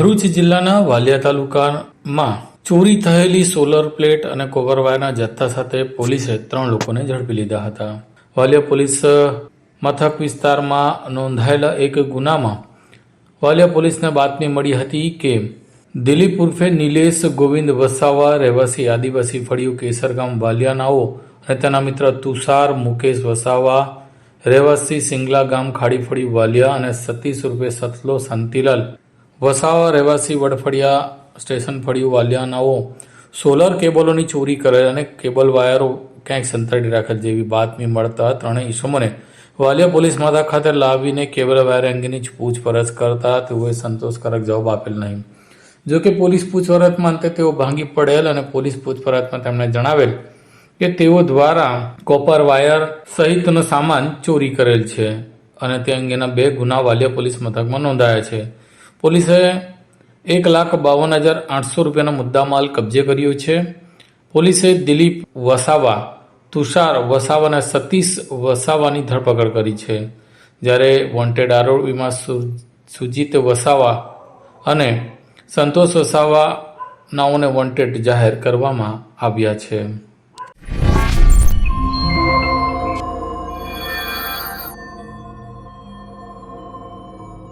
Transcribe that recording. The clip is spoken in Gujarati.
ભરૂચ જિલ્લાના વાલિયા તાલુકામાં ચોરી થયેલી સોલર પ્લેટ અને કોપર વાયરના જથ્થા સાથે પોલીસે 3 લોકોને ઝડપી લીધા હતા. વાલિયા પોલીસ મથક વિસ્તારમાં નોંધાયેલા એક ગુનામાં વાલિયા પોલીસને બાતમી મળી હતી કે દિલીપ ઉર્ફે નિલેશ ગોવિંદ વસાવા રહેવાસી આદિવાસી ફળિયું કેસરગામ વાલિયાનાઓ અને તેના મિત્ર તુષાર મુકેશ વસાવા રહેવાસી સિંગલા ગામ ખાડી ફળિયું વાલિયા અને સતીશ ઉર્ફે સતલો શાંતિલાલ વસાવા રહેવાસી વડફળિયા સ્ટેશન ફળિયું વાલિયાનાઓ સોલર કેબલોની ચોરી કરેલ અને કેબલ વાયરો ક્યાંક સંતાડી રાખેલ જેવી બાતમી મળતા ત્રણેય ઈસમોને વાલિયા પોલીસ મથક ખાતે લાવીને કેબલ વાયર અંગેની પૂછપરછ કરતા તેઓએ સંતોષકારક જવાબ આપેલ નહીં. જો કે પોલીસ પૂછપરછમાં અંતે તેઓ ભાંગી પડેલ અને પોલીસ પૂછપરછમાં તેમણે જણાવેલ કે તેઓ દ્વારા કોપર વાયર સહિતનો સામાન ચોરી કરેલ છે અને તે અંગેના 2 ગુના વાલિયા પોલીસ મથકમાં નોંધાયા છે. પોલીસે 1,52,800 રૂપિયાનો મુદ્દામાલ કબજે કર્યો છે. પોલીસે દિલીપ વસાવા, તુષાર વસાવા અને સતીશ વસાવાની ધરપકડ કરી છે, જ્યારે વોન્ટેડ આરોપીમાં સુજીત વસાવા અને સંતોષ વસાવા નાઓને વોન્ટેડ જાહેર કરવામાં આવ્યા છે.